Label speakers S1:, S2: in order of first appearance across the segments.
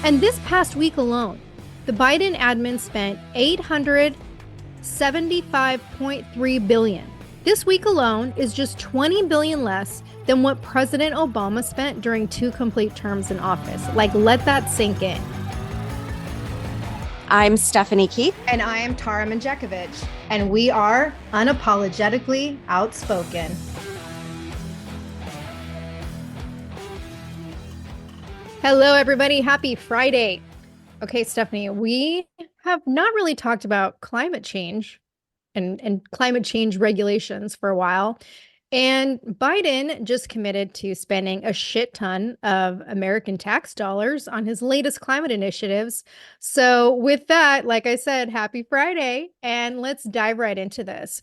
S1: And this past week alone, the Biden admin spent $875.3 billion. This week alone is just $20 billion less than what President Obama spent during 2 complete terms in office. Like, let that sink in.
S2: I'm Stephanie Keith.
S1: And I am Tara Manjakovich. And we are unapologetically outspoken. Hello, everybody. Happy Friday. Okay, Stephanie, we have not really talked about climate change and climate change regulations for a while. And Biden just committed to spending a shit ton of American tax dollars on his latest climate initiatives. So with that, like I said, happy Friday, and let's dive right into this.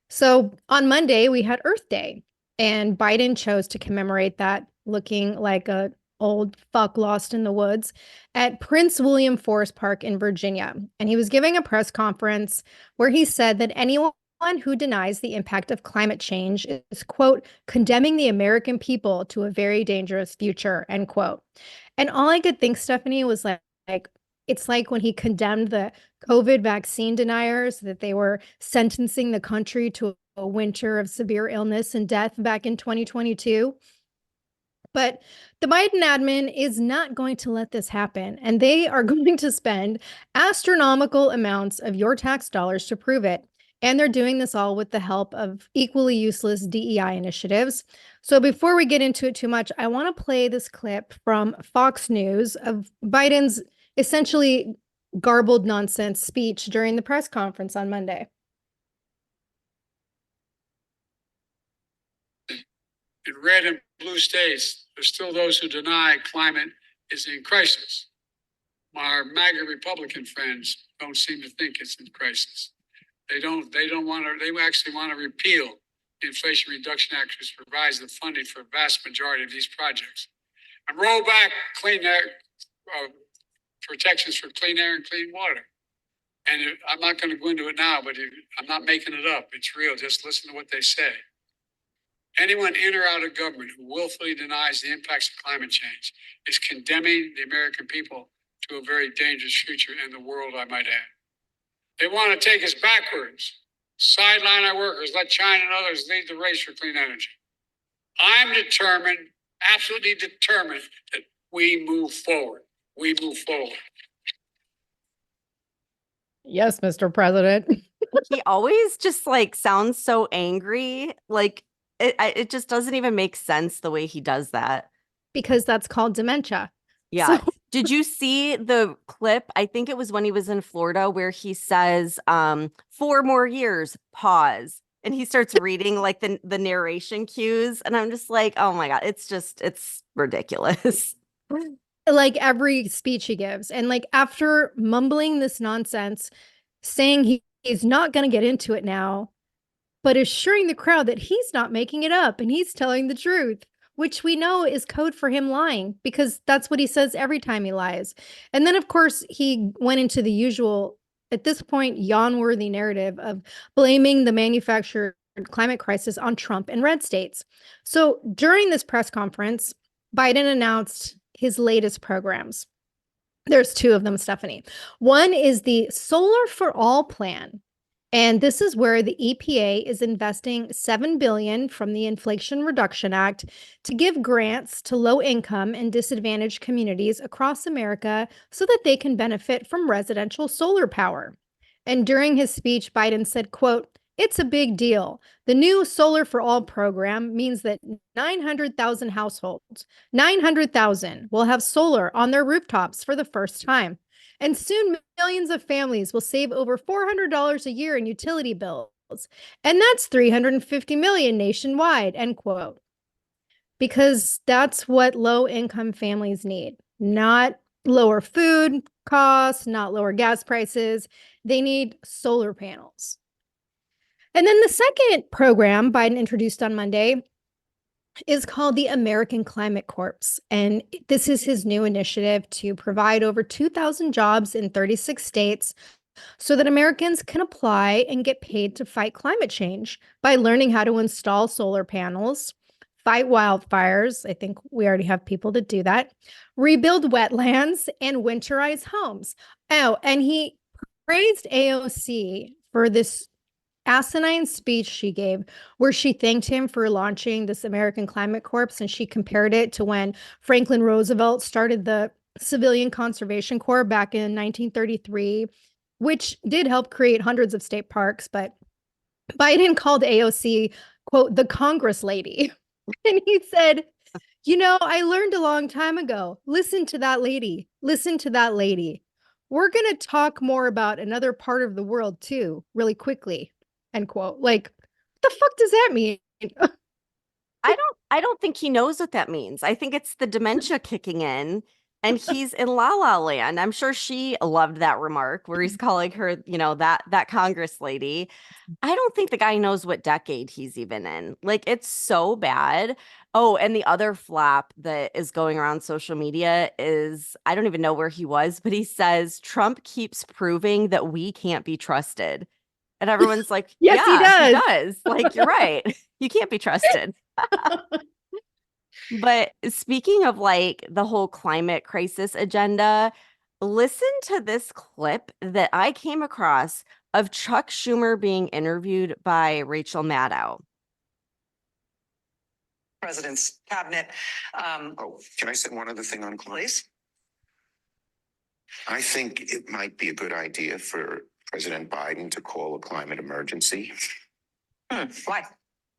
S1: So on Monday, we had Earth Day, and Biden chose to commemorate that looking like a old fuck lost in the woods at Prince William Forest Park in Virginia. And he was giving a press conference where he said that anyone who denies the impact of climate change is, quote, condemning the American people to a very dangerous future, end quote. And all I could think, Stephanie, was like it's like when he condemned the COVID vaccine deniers, that they were sentencing the country to a winter of severe illness and death back in 2022. But the Biden admin is not going to let this happen, and they are going to spend astronomical amounts of your tax dollars to prove it. And they're doing this all with the help of equally useless DEI initiatives. So before we get into it too much, I want to play this clip from Fox News of Biden's essentially garbled nonsense speech during the press conference on Monday.
S3: In red and blue states, there's still those who deny climate is in crisis. Our MAGA Republican friends don't seem to think it's in crisis. They actually want to repeal the Inflation Reduction Act, which provides the funding for a vast majority of these projects, and roll back clean air protections for clean air and clean water. And I'm not going to go into it now, but I'm not making it up. It's real. Just listen to what they say. Anyone in or out of government who willfully denies the impacts of climate change is condemning the American people to a very dangerous future and the world, I might add. They want to take us backwards, sideline our workers, let China and others lead the race for clean energy. I'm determined, absolutely determined, that we move forward. We move forward.
S1: Yes, Mr. President.
S2: He always just like sounds so angry. Like it just doesn't even make sense the way he does that.
S1: Because that's called dementia.
S2: Yeah.
S1: So
S2: did you see the clip? I think it was when he was in Florida where he says 4 more years, pause. And he starts reading like the narration cues. And I'm just like, oh my God, it's ridiculous.
S1: like every speech he gives. And like after mumbling this nonsense, saying he's not going to get into it now, but assuring the crowd that he's not making it up and he's telling the truth, which we know is code for him lying, because that's what he says every time he lies. And then, of course, he went into the usual, at this point, yawn-worthy narrative of blaming the manufactured climate crisis on Trump and red states. So during this press conference, Biden announced his latest programs. There's 2 of them, Stephanie. One is the Solar for All plan. And this is where the EPA is investing $7 billion from the Inflation Reduction Act to give grants to low-income and disadvantaged communities across America so that they can benefit from residential solar power. And during his speech, Biden said, quote, "It's a big deal. The new Solar for All program means that 900,000 households, 900,000 will have solar on their rooftops for the first time. And soon millions of families will save over $400 a year in utility bills. And that's $350 million nationwide," end quote. Because that's what low-income families need. Not lower food costs, not lower gas prices. They need solar panels. And then the second program Biden introduced on Monday is called the American Climate Corps. And this is his new initiative to provide over 2,000 jobs in 36 states so that Americans can apply and get paid to fight climate change by learning how to install solar panels, fight wildfires. I think we already have people that do that. Rebuild wetlands and winterize homes. Oh, and he praised AOC for this asinine speech she gave where she thanked him for launching this American Climate Corps, and she compared it to when Franklin Roosevelt started the Civilian Conservation Corps back in 1933, which did help create hundreds of state parks. But Biden called AOC, quote, the Congress lady. And he said, I learned a long time ago. Listen to that lady. Listen to that lady. We're going to talk more about another part of the world too, really quickly. End quote. Like, what the fuck does that mean?
S2: I don't think he knows what that means. I think it's the dementia kicking in and he's in La La Land. I'm sure she loved that remark where he's calling her, that Congress lady. I don't think the guy knows what decade he's even in. Like, it's so bad. Oh, and the other flap that is going around social media is, I don't even know where he was, but he says Trump keeps proving that we can't be trusted. And everyone's like,
S1: Yes, he
S2: yeah, he
S1: does.
S2: does. Like, you're right. You can't be trusted. But speaking of like the whole climate crisis agenda, listen to this clip that I came across of Chuck Schumer being interviewed by Rachel Maddow.
S4: President's cabinet.
S5: Can I say one other thing on climate?
S4: Please.
S5: I think it might be a good idea for President Biden to call a climate emergency.
S4: Why?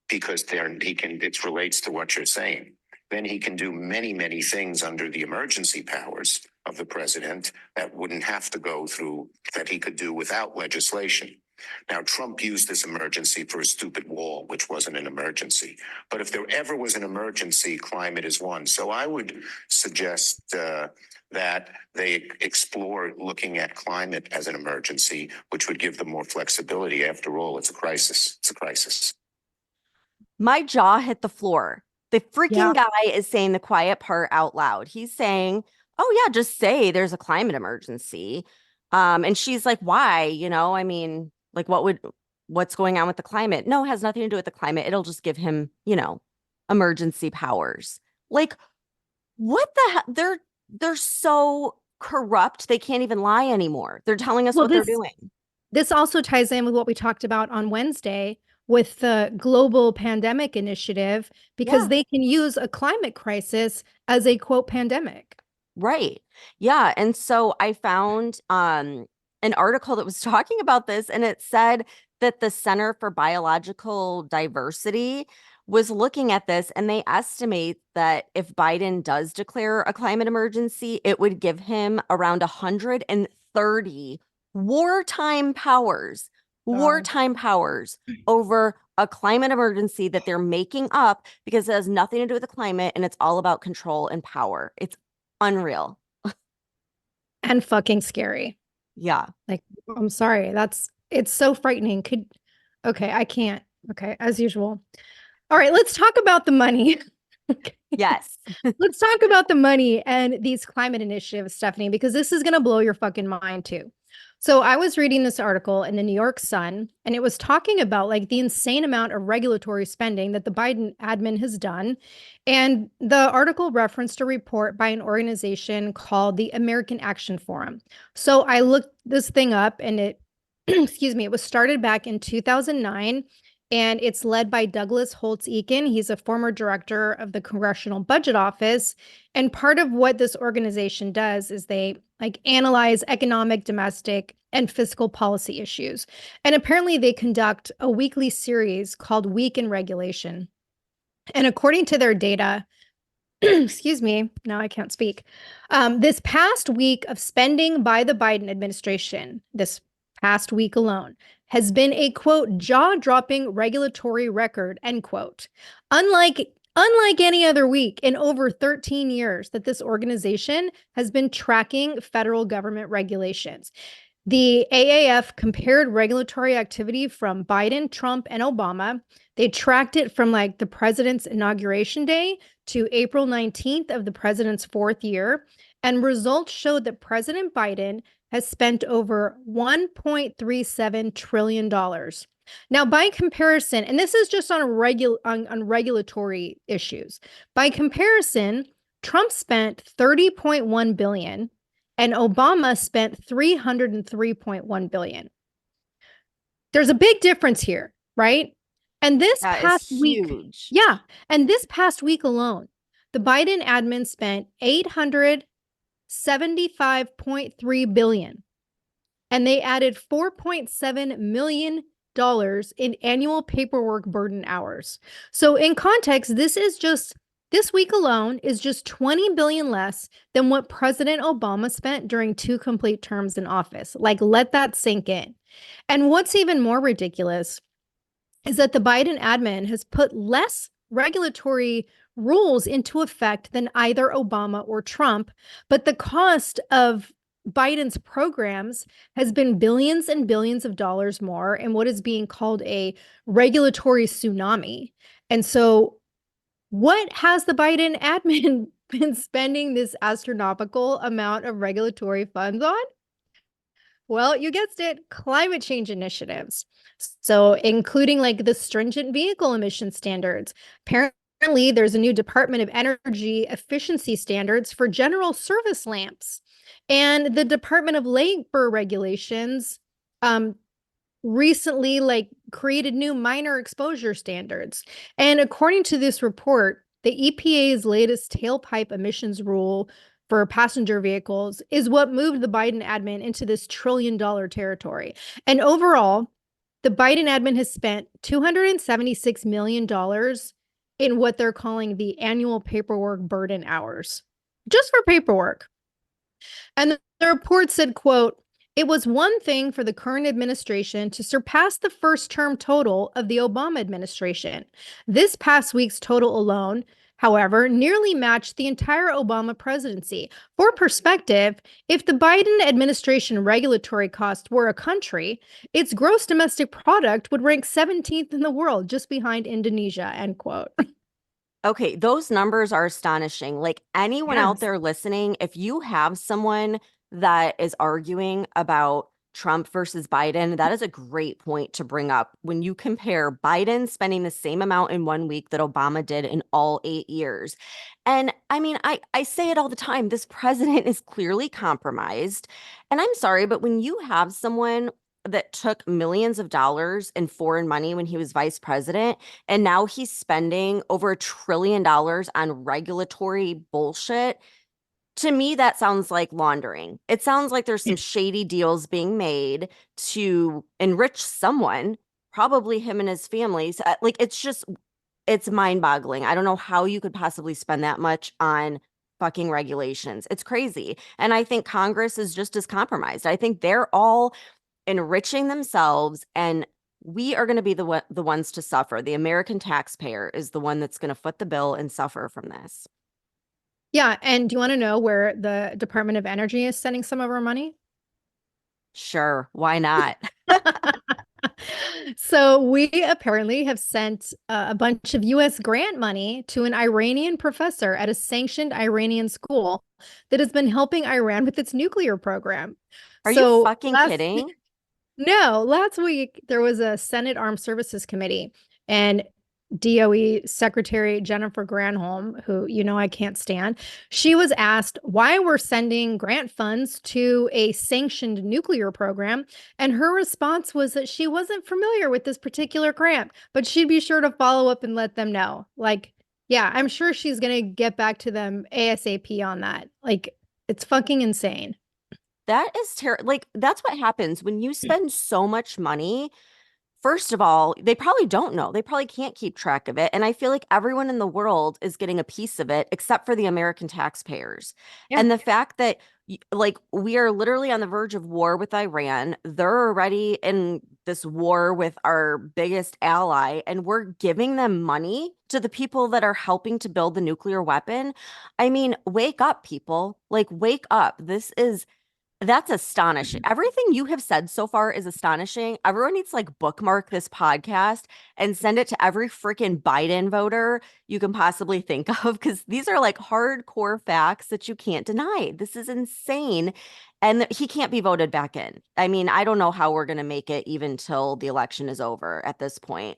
S5: Because it relates to what you're saying. Then he can do many, many things under the emergency powers of the president that wouldn't have to go through, that he could do without legislation. Now, Trump used this emergency for a stupid wall, which wasn't an emergency. But if there ever was an emergency, climate is one. So I would suggest that they explore looking at climate as an emergency, which would give them more flexibility. After all, it's a crisis. It's a crisis.
S2: My jaw hit the floor. The freaking guy is saying the quiet part out loud. He's saying, oh yeah, just say there's a climate emergency. And she's like, why? I mean, like what's going on with the climate? No, it has nothing to do with the climate. It'll just give him, emergency powers. Like, what the hell? They're so corrupt. They can't even lie anymore. They're telling us what they're doing.
S1: This also ties in with what we talked about on Wednesday with the global pandemic initiative, because they can use a climate crisis as a quote pandemic.
S2: Right. Yeah. And so I found an article that was talking about this, and it said that the Center for Biological Diversity was looking at this, and they estimate that if Biden does declare a climate emergency, it would give him around 130 wartime powers over a climate emergency that they're making up because it has nothing to do with the climate and it's all about control and power. It's unreal.
S1: And fucking scary.
S2: Yeah.
S1: Like, I'm sorry. It's so frightening. Okay, I can't. Okay, as usual. All right, let's talk about the money.
S2: Yes.
S1: Let's talk about the money and these climate initiatives, Stephanie, because this is going to blow your fucking mind too. So I was reading this article in the New York Sun, and it was talking about like the insane amount of regulatory spending that the Biden admin has done. And the article referenced a report by an organization called the American Action Forum. So I looked this thing up, and it, excuse me, it was started back in 2009. And it's led by Douglas Holtz-Eakin. He's a former director of the Congressional Budget Office. And part of what this organization does is they like analyze economic, domestic, and fiscal policy issues. And apparently they conduct a weekly series called Week in Regulation. And according to their data, excuse me, now I can't speak. This past week of spending by the Biden administration, this past week alone, has been a quote jaw-dropping regulatory record, end quote. Unlike any other week in over 13 years that this organization has been tracking federal government regulations. The AAF compared regulatory activity from Biden, Trump, and Obama. They tracked it from like the president's inauguration day to April 19th of the president's fourth year. And results showed that President Biden has spent over $1.37 trillion. Now, by comparison, and this is just on regulatory issues. By comparison, Trump spent 30.1 billion and Obama spent 303.1 billion. There's a big difference here, right? And this
S2: That
S1: past
S2: is
S1: week,
S2: huge.
S1: yeah, and this past week alone, the Biden admin spent 875.3 billion and they added $4.7 million in annual paperwork burden hours. So in context, this week alone is just 20 billion less than what President Obama spent during 2 complete terms in office. Like, let that sink in. And what's even more ridiculous is that the Biden admin has put less regulatory rules into effect than either Obama or Trump, but the cost of Biden's programs has been billions and billions of dollars more in what is being called a regulatory tsunami. And so, what has the Biden admin been spending this astronomical amount of regulatory funds on? Well, you guessed it, climate change initiatives. So, including like the stringent vehicle emission standards. Apparently, there's a new Department of Energy efficiency standards for general service lamps. And the Department of Labor regulations recently like created new minor exposure standards. And according to this report, the EPA's latest tailpipe emissions rule for passenger vehicles is what moved the Biden admin into this trillion-dollar territory. And overall, the Biden admin has spent $276 million in what they're calling the annual paperwork burden hours, just for paperwork. And the report said, quote, "It was one thing for the current administration to surpass the first term total of the Obama administration. This past week's total alone, however, nearly matched the entire Obama presidency. For perspective, if the Biden administration regulatory cost were a country, its gross domestic product would rank 17th in the world, just behind Indonesia," end quote.
S2: Okay, those numbers are astonishing. Like anyone out
S1: Yes.
S2: there listening, if you have someone that is arguing about Trump versus Biden, that is a great point to bring up. When you compare Biden spending the same amount in 1 week that Obama did in all 8 years. And I mean, I say it all the time. This president is clearly compromised. And I'm sorry, but when you have someone that took millions of dollars in foreign money when he was vice president, and now he's spending over $1 trillion on regulatory bullshit. To me, that sounds like laundering. It sounds like there's some shady deals being made to enrich someone, probably him and his family. So, like, it's mind boggling. I don't know how you could possibly spend that much on fucking regulations. It's crazy. And I think Congress is just as compromised. I think they're all enriching themselves, and we are going to be the ones to suffer. The American taxpayer is the one that's going to foot the bill and suffer from this.
S1: Yeah, and do you want to know where the Department of Energy is sending some of our money?
S2: Sure, why not?
S1: So we apparently have sent a bunch of US grant money to an Iranian professor at a sanctioned Iranian school that has been helping Iran with its nuclear program.
S2: Are you
S1: So
S2: fucking kidding?
S1: no, last week there was a Senate Armed Services Committee and DOE Secretary Jennifer Granholm, who I can't stand, she was asked why we're sending grant funds to a sanctioned nuclear program. And her response was that she wasn't familiar with this particular grant, but she'd be sure to follow up and let them know. Like, yeah, I'm sure she's going to get back to them ASAP on that. Like, it's fucking insane.
S2: That is terrible. Like, that's what happens when you spend so much money. First of all, they probably don't know. They probably can't keep track of it. And I feel like everyone in the world is getting a piece of it except for the American taxpayers.
S1: Yeah.
S2: And the fact that like we are literally on the verge of war with Iran. They're already in this war with our biggest ally, and we're giving them money to the people that are helping to build the nuclear weapon. I mean, wake up, people. Like, wake up. This is That's astonishing. Everything you have said so far is astonishing. Everyone needs to like bookmark this podcast and send it to every freaking Biden voter you can possibly think of, because these are like hardcore facts that you can't deny. This is insane. And he can't be voted back in. I mean, I don't know how we're going to make it even till the election is over at this point.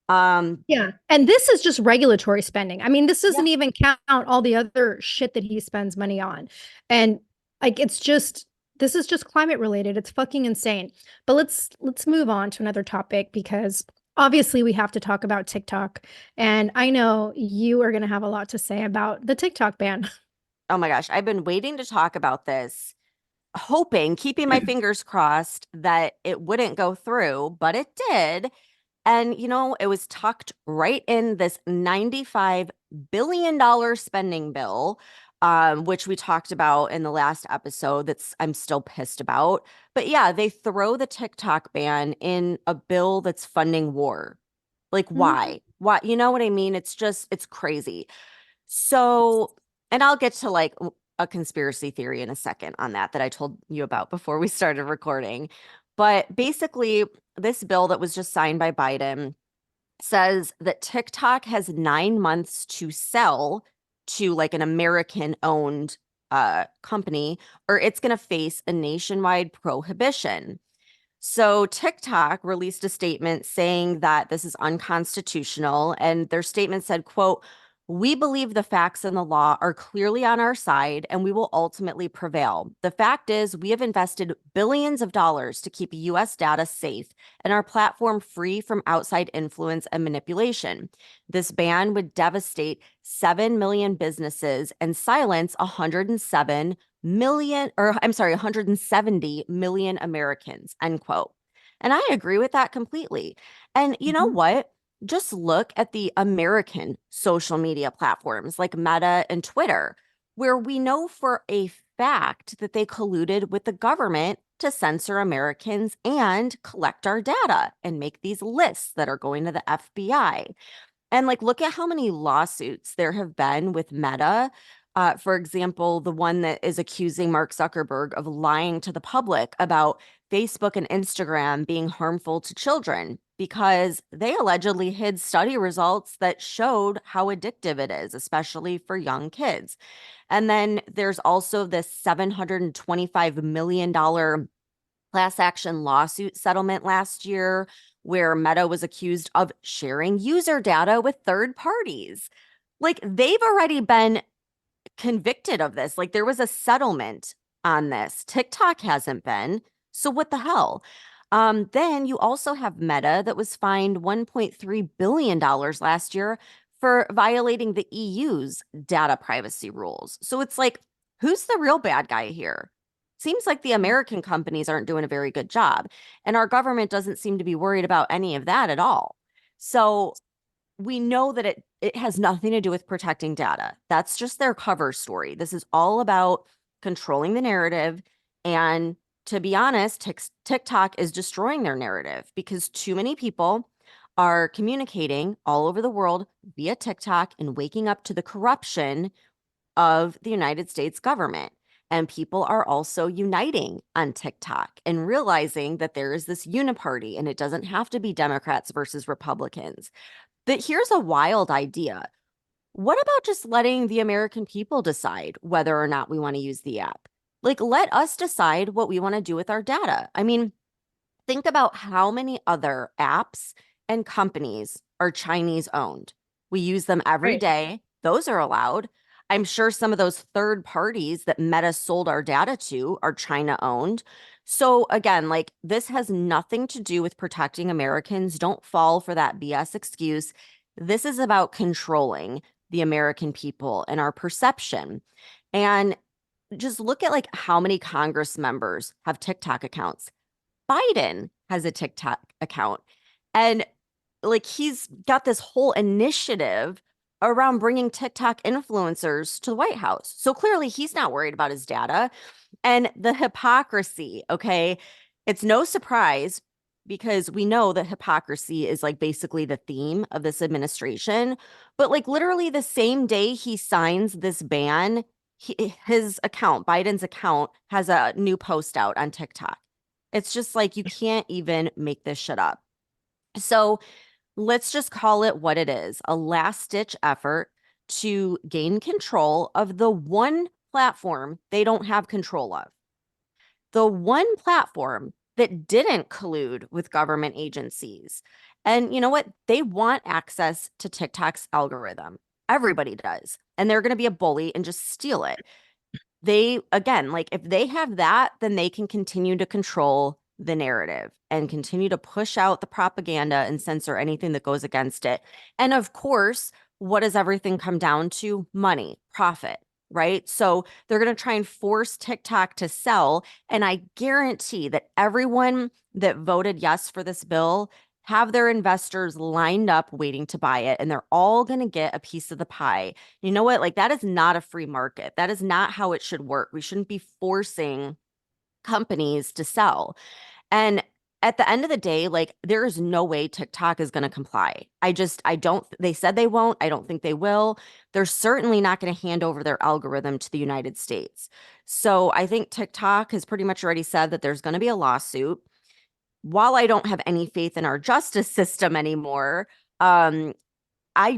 S1: Yeah. And this is just regulatory spending. I mean, this
S2: Yeah.
S1: doesn't even count all the other shit that he spends money on. And like it's just this is just climate related. It's fucking insane. But let's move on to another topic because obviously we have to talk about TikTok. And I know you are going to have a lot to say about the TikTok ban.
S2: Oh my gosh, I've been waiting to talk about this, hoping, keeping my fingers crossed that it wouldn't go through, but it did. And, it was tucked right in this $95 billion spending bill, which we talked about in the last episode. I'm still pissed about. But yeah, they throw the TikTok ban in a bill that's funding war. Like,
S1: Mhm.
S2: why? Why? You know what I mean? It's crazy. So, and I'll get to like a conspiracy theory in a second on that I told you about before we started recording. But basically, this bill that was just signed by Biden says that TikTok has 9 months to sell to like an American owned company, or it's going to face a nationwide prohibition. So TikTok released a statement saying that this is unconstitutional, and their statement said, quote, "We believe the facts and the law are clearly on our side and we will ultimately prevail. The fact is, we have invested billions of dollars to keep US data safe and our platform free from outside influence and manipulation. This ban would devastate 7 million businesses and silence 170 million Americans," end quote. And I agree with that completely. And you know
S1: Mhm.
S2: what? Just look at the American social media platforms like Meta and Twitter, where we know for a fact that they colluded with the government to censor Americans and collect our data and make these lists that are going to the FBI. And like, look at how many lawsuits there have been with Meta. For example, the one that is accusing Mark Zuckerberg of lying to the public about Facebook and Instagram being harmful to children because they allegedly hid study results that showed how addictive it is, especially for young kids. And then there's also this $725 million class action lawsuit settlement last year where Meta was accused of sharing user data with third parties. Like they've already been convicted of this. Like there was a settlement on this. TikTok hasn't been. So what the hell? Then you also have Meta that was fined $1.3 billion last year for violating the EU's data privacy rules. So it's like, who's the real bad guy here? Seems like the American companies aren't doing a very good job. And our government doesn't seem to be worried about any of that at all. So we know that it has nothing to do with protecting data. That's just their cover story. This is all about controlling the narrative. And to be honest, TikTok is destroying their narrative because too many people are communicating all over the world via TikTok and waking up to the corruption of the United States government. And people are also uniting on TikTok and realizing that there is this uniparty and it doesn't have to be Democrats versus Republicans. But here's a wild idea. What about just letting the American people decide whether or not we want to use the app? Like, let us decide what we want to do with our data. I mean, think about how many other apps and companies are Chinese owned. We use them every
S1: Right.
S2: day. Those are allowed. I'm sure some of those third parties that Meta sold our data to are China owned. So again, like this has nothing to do with protecting Americans. Don't fall for that BS excuse. This is about controlling the American people and our perception. And just look at like how many Congress members have TikTok accounts. Biden has a TikTok account. And like he's got this whole initiative around bringing TikTok influencers to the White House. So clearly he's not worried about his data. And the hypocrisy, okay, it's no surprise because we know that hypocrisy is like basically the theme of this administration. But like literally the same day he signs this ban, his account, Biden's account, has a new post out on TikTok. It's just like, you can't even make this shit up. So let's just call it what it is, a last ditch effort to gain control of the one platform they don't have control of. The one platform that didn't collude with government agencies. And you know what? They want access to TikTok's algorithm. Everybody does. And they're going to be a bully and just steal it. They, again, like, if they have that, then they can continue to control the narrative and continue to push out the propaganda and censor anything that goes against it. And of course, what does everything come down to? Money, profit, right? So they're going to try and force TikTok to sell. And I guarantee that everyone that voted yes for this bill have their investors lined up waiting to buy it, and they're all going to get a piece of the pie. You know what? Like, that is not a free market. That is not how it should work. We shouldn't be forcing companies to sell. And at the end of the day, like, there is no way TikTok is going to comply. I don't, they said they won't. I don't think they will. They're certainly not going to hand over their algorithm to the United States. So I think TikTok has pretty much already said that there's going to be a lawsuit. While I don't have any faith in our justice system anymore, I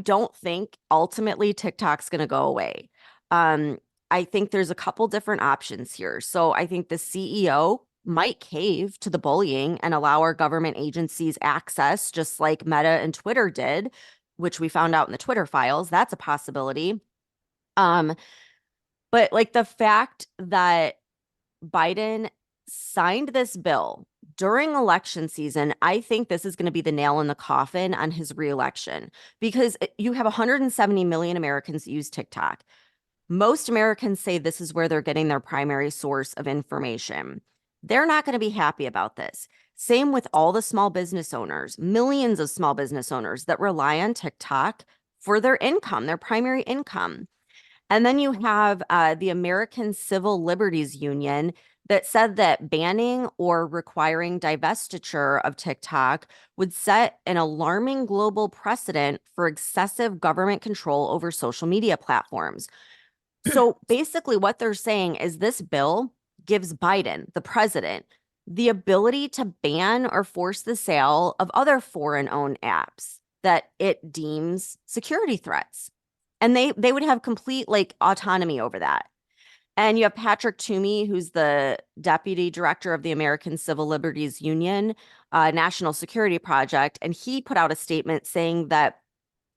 S2: don't think ultimately TikTok's going to go away. I think there's a couple different options here. So I think the CEO might cave to the bullying and allow our government agencies access, just like Meta and Twitter did, which we found out in the Twitter files. That's a possibility. But like, the fact that Biden signed this bill during election season, I think this is going to be the nail in the coffin on his reelection, because you have 170 million Americans use TikTok. Most Americans say this is where they're getting their primary source of information. They're not going to be happy about this. Same with all the small business owners, millions of small business owners that rely on TikTok for their income, their primary income. And then you have the American Civil Liberties Union that said that banning or requiring divestiture of TikTok would set an alarming global precedent for excessive government control over social media platforms. So basically, what they're saying is this bill gives Biden, the president, the ability to ban or force the sale of other foreign-owned apps that it deems security threats. And they would have complete, like, autonomy over that. And you have Patrick Toomey, who's the deputy director of the American Civil Liberties Union, National Security Project. And he put out a statement saying that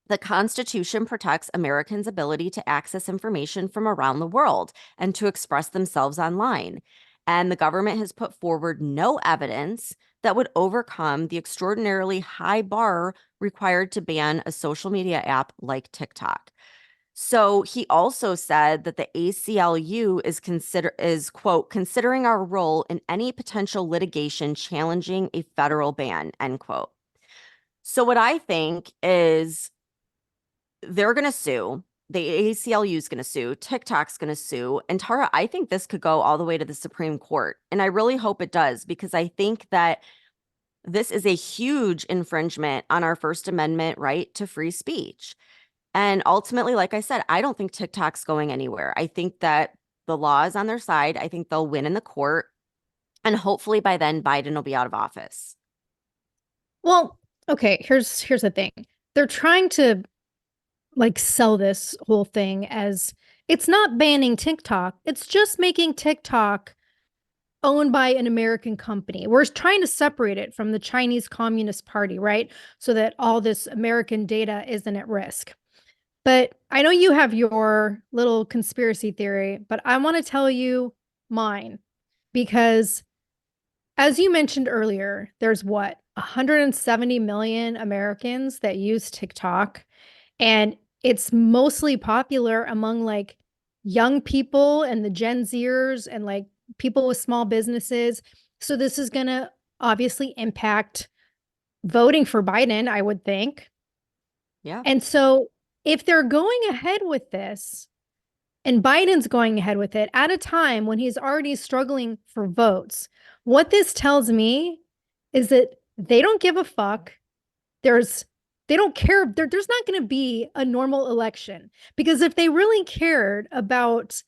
S2: the Constitution protects Americans' ability to access information from around the world and to express themselves online. And the government has put forward no evidence that would overcome the extraordinarily high bar required to ban a social media app like TikTok. So he also said that the ACLU is quote, considering our role in any potential litigation challenging a federal ban, end quote. So what I think is, they're going to sue. The ACLU is going to sue. TikTok's going to sue. And Tara, I think this could go all the way to the Supreme Court. And I really hope it does, because I think that this is a huge infringement on our First Amendment right to free speech. And ultimately, like I said, I don't think TikTok's going anywhere. I think that the law is on their side. I think they'll win in the court. And hopefully by then, Biden will be out of office.
S1: Well, okay, here's the thing. They're trying to, like, sell this whole thing as it's not banning TikTok. It's just making TikTok owned by an American company. We're trying to separate it from the Chinese Communist Party, right? So that all this American data isn't at risk. But I know you have your little conspiracy theory, but I want to tell you mine, because as you mentioned earlier, there's what, 170 million Americans that use TikTok, and it's mostly popular among, like, young people and the Gen Zers and, like, people with small businesses. So this is going to obviously impact voting for Biden, I would think.
S2: Yeah.
S1: And so if they're going ahead with this, and Biden's going ahead with it at a time when he's already struggling for votes, what this tells me is that they don't give a fuck. They don't care. There's not going to be a normal election, because if they really cared about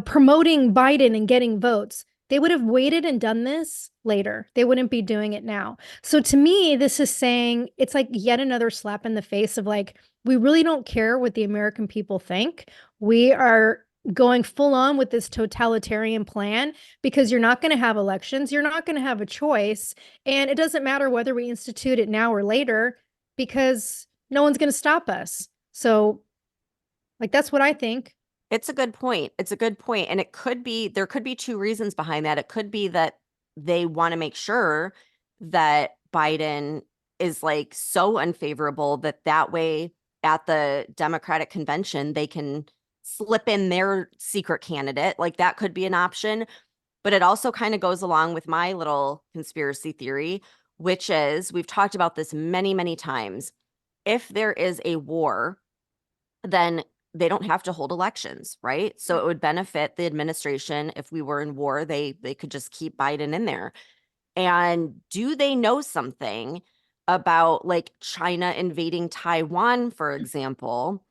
S1: promoting Biden and getting votes. They would have waited and done this later. They wouldn't be doing it now. So to me, this is saying it's like yet another slap in the face of like, we really don't care what the American people think. We are going full on with this totalitarian plan because you're not going to have elections. You're not going to have a choice. And it doesn't matter whether we institute it now or later because no one's going to stop us. So, like, that's what I think.
S2: It's a good point. It's a good point. And there could be two reasons behind that. It could be that they want to make sure that Biden is like so unfavorable that way at the Democratic convention, they can slip in their secret candidate. Like that could be an option. But it also kind of goes along with my little conspiracy theory, which is we've talked about this many, many times. If there is a war, then they don't have to hold elections, right? So it would benefit the administration if we were in war. They could just keep Biden in there. And do they know something about like China invading Taiwan, for example,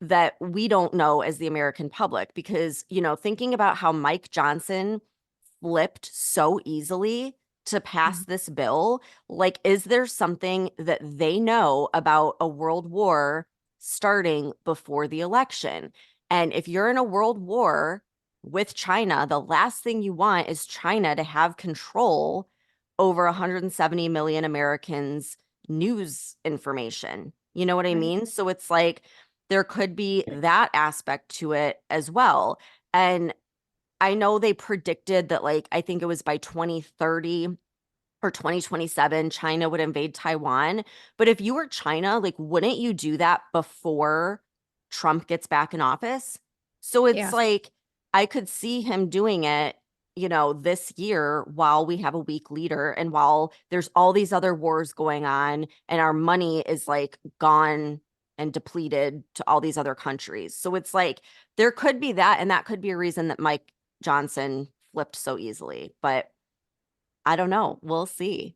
S2: that we don't know as the American public? Because, thinking about how Mike Johnson flipped so easily to pass this bill, like, is there something that they know about a world war starting before the election? And if you're in a world war with China, the last thing you want is China to have control over 170 million Americans' news information. You know what I mean? So it's like there could be that aspect to it as well. And I know they predicted that, like, I think it was by 2030 or 2027, China would invade Taiwan. But if you were China, like, wouldn't you do that before Trump gets back in office? So it's
S1: Yeah.
S2: like, I could see him doing it, this year while we have a weak leader and while there's all these other wars going on and our money is like gone and depleted to all these other countries. So it's like, there could be that. And that could be a reason that Mike Johnson flipped so easily. But I don't know. We'll see.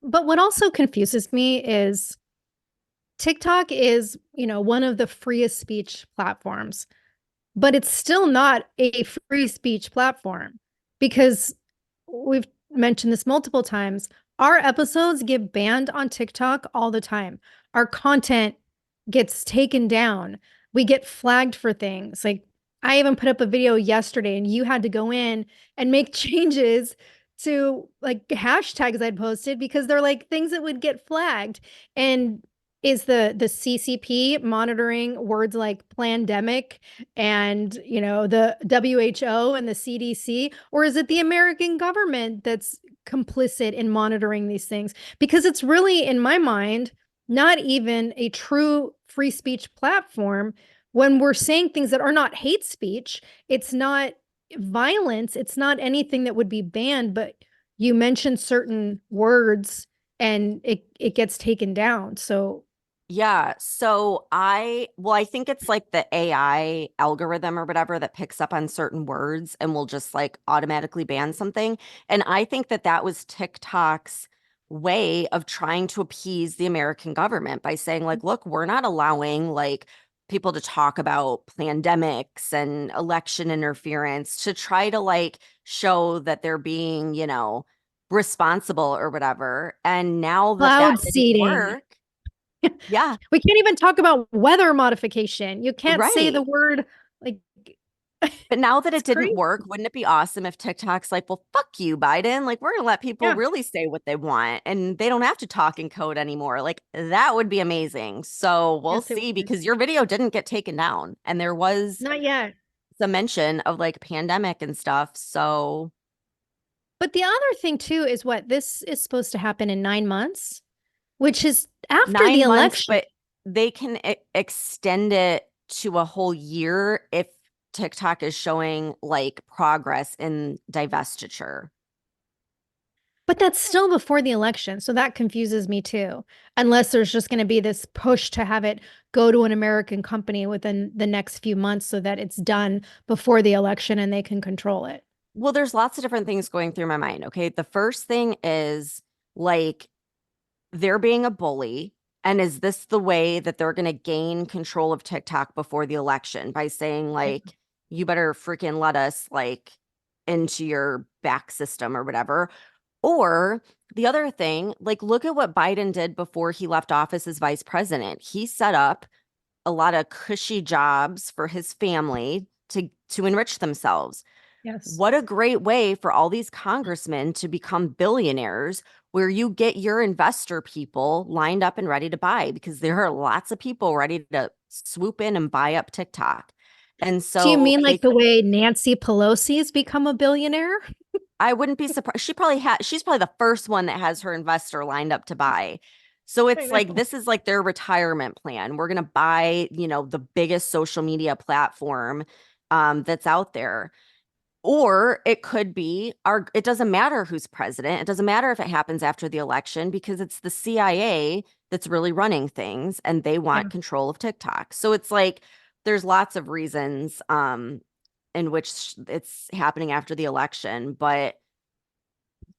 S1: But what also confuses me is TikTok is, one of the freest speech platforms, but it's still not a free speech platform because we've mentioned this multiple times. Our episodes get banned on TikTok all the time. Our content gets taken down. We get flagged for things. Like I even put up a video yesterday and you had to go in and make changes to like hashtags I'd posted because they're like things that would get flagged. And is the CCP monitoring words like pandemic and the WHO and the CDC, or is it the American government that's complicit in monitoring these things? Because it's really, in my mind, not even a true free speech platform when we're saying things that are not hate speech. It's not violence. It's not anything that would be banned, but you mention certain words and it gets taken down. So
S2: Yeah. So I think it's like the AI algorithm or whatever that picks up on certain words and will just like automatically ban something. And I think that was TikTok's way of trying to appease the American government by saying like, look, we're not allowing like people to talk about pandemics and election interference to try to like show that they're being, responsible or whatever. And now that
S1: cloud
S2: didn't
S1: seeding.
S2: work. Yeah,
S1: We can't even talk about weather modification. You can't say the
S2: right.
S1: word like
S2: But now that
S1: it's
S2: it didn't
S1: crazy.
S2: work, wouldn't it be awesome if TikTok's like, well, fuck you, Biden. Like, we're going to let people
S1: Yeah.
S2: really say what they want and they don't have to talk in code anymore. Like, that would be amazing. So we'll
S1: Yes, it
S2: see
S1: would.
S2: because your video didn't get taken down and there was
S1: Not yet.
S2: some mention of like pandemic and stuff. So
S1: But the other thing too is what this is supposed to happen in 9 months, which is after the
S2: 9 months,
S1: election.
S2: but they can extend it to a whole year if TikTok is showing like progress in divestiture.
S1: But that's still before the election. So that confuses me too. Unless there's just going to be this push to have it go to an American company within the next few months so that it's done before the election and they can control it.
S2: Well, there's lots of different things going through my mind. Okay. The first thing is like they're being a bully. And is this the way that they're going to gain control of TikTok before the election by saying, like, you better freaking let us like into your back system or whatever. Or the other thing, like, look at what Biden did before he left office as vice president. He set up a lot of cushy jobs for his family to enrich themselves.
S1: Yes.
S2: What a great way for all these congressmen to become billionaires, where you get your investor people lined up and ready to buy, because there are lots of people ready to swoop in and buy up TikTok. And
S1: Do you
S2: so
S1: mean
S2: they
S1: like the way Nancy Pelosi's become a billionaire?
S2: I wouldn't be surprised. She's probably the first one that has her investor lined up to buy. So
S1: I
S2: it's like,
S1: know.
S2: this is like their retirement plan. We're going to buy, the biggest social media platform that's out there. Or it could be it doesn't matter who's president. It doesn't matter if it happens after the election, because it's the CIA that's really running things and they
S1: Yeah.
S2: want control of TikTok. So it's like, there's lots of reasons in which it's happening after the election, but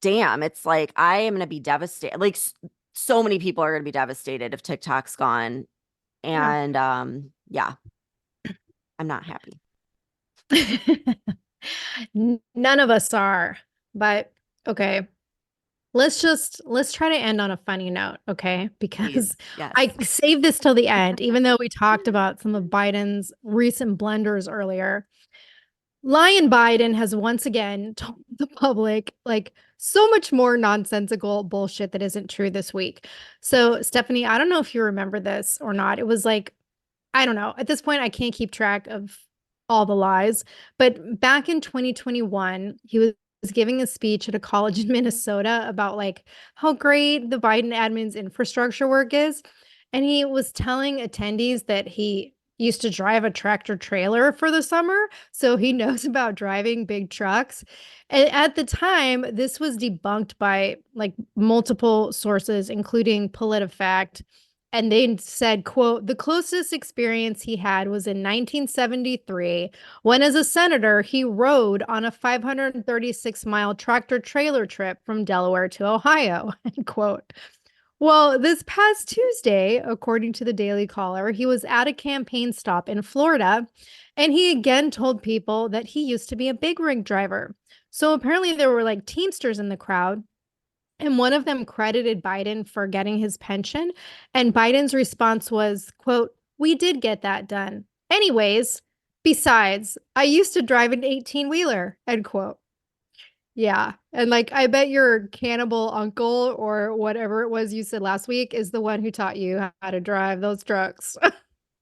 S2: damn, it's like, I am going to be devastated. Like, so many people are going to be devastated if TikTok's gone.
S1: Yeah.
S2: And yeah, I'm not happy.
S1: None of us are, but okay. Let's try to end on a funny note, okay?
S2: Please.
S1: Because
S2: Yes.
S1: I saved this till the end, even though we talked about some of Biden's recent blunders earlier. Lion Biden has once again told the public like so much more nonsensical bullshit that isn't true this week. So, Stephanie, I don't know if you remember this or not. It was like, I don't know. At this point, I can't keep track of all the lies. But back in 2021, he was giving a speech at a college in Minnesota about like how great the Biden admin's infrastructure work is. And he was telling attendees that he used to drive a tractor trailer for the summer. So he knows about driving big trucks. And at the time, this was debunked by like multiple sources, including PolitiFact. And they said, quote, the closest experience he had was in 1973 when, as a senator, he rode on a 536-mile tractor trailer trip from Delaware to Ohio, end quote. Well, this past Tuesday, according to the Daily Caller, he was at a campaign stop in Florida, and he again told people that he used to be a big rig driver. So apparently there were like Teamsters in the crowd, and one of them credited Biden for getting his pension. And Biden's response was, quote, we did get that done. Anyways, besides, I used to drive an 18-wheeler, end quote. Yeah. And like, I bet your cannibal uncle or whatever it was you said last week is the one who taught you how to drive those trucks.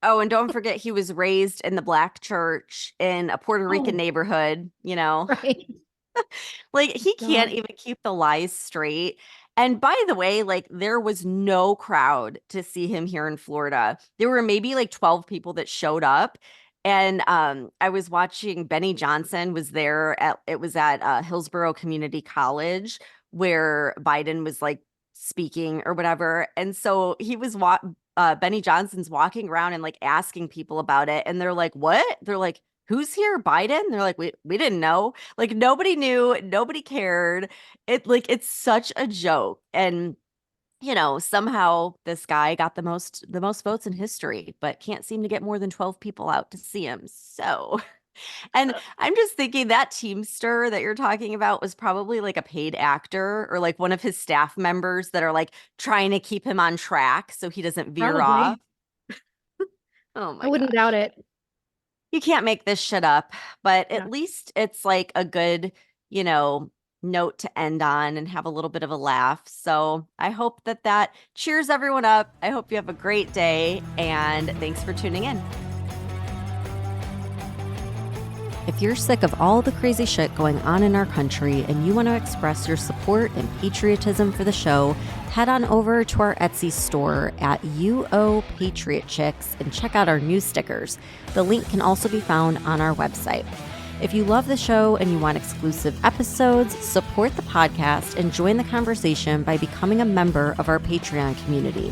S2: Oh, and don't forget, he was raised in the Black church in a Puerto Rican
S1: Oh.
S2: neighborhood,
S1: Right.
S2: like he can't
S1: God.
S2: even keep the lies straight. And by the way, like, there was no crowd to see him here in Florida. There were maybe like 12 people that showed up. And I was watching, Benny Johnson was there at Hillsborough Community College, where Biden was like speaking or whatever. And so Benny Johnson's walking around and like asking people about it. And they're like, what? They're like, who's here? Biden? They're like, we didn't know. Like, nobody knew, nobody cared. It's such a joke. And somehow this guy got the most votes in history, but can't seem to get more than 12 people out to see him. So, and I'm just thinking that Teamster that you're talking about was probably like a paid actor or like one of his staff members that are like trying to keep him on track so he doesn't veer
S1: Probably.
S2: off. Oh
S1: I
S2: my
S1: wouldn't
S2: gosh.
S1: doubt it.
S2: You can't make this shit up, but at
S1: Yeah.
S2: least it's like a good, note to end on and have a little bit of a laugh. So I hope that cheers everyone up. I hope you have a great day, and thanks for tuning in. If you're sick of all the crazy shit going on in our country and you want to express your support and patriotism for the show, head on over to our Etsy store at UO Patriot Chicks and check out our new stickers. The link can also be found on our website. If you love the show and you want exclusive episodes, support the podcast and join the conversation by becoming a member of our Patreon community.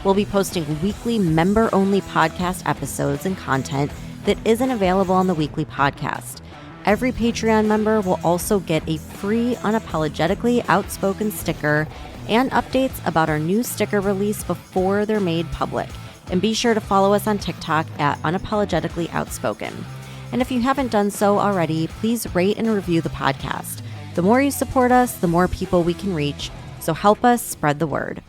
S2: We'll be posting weekly member-only podcast episodes and content that isn't available on the weekly podcast. Every Patreon member will also get a free Unapologetically Outspoken sticker and updates about our new sticker release before they're made public. And be sure to follow us on TikTok at Unapologetically Outspoken. And if you haven't done so already, please rate and review the podcast. The more you support us, the more people we can reach. So help us spread the word.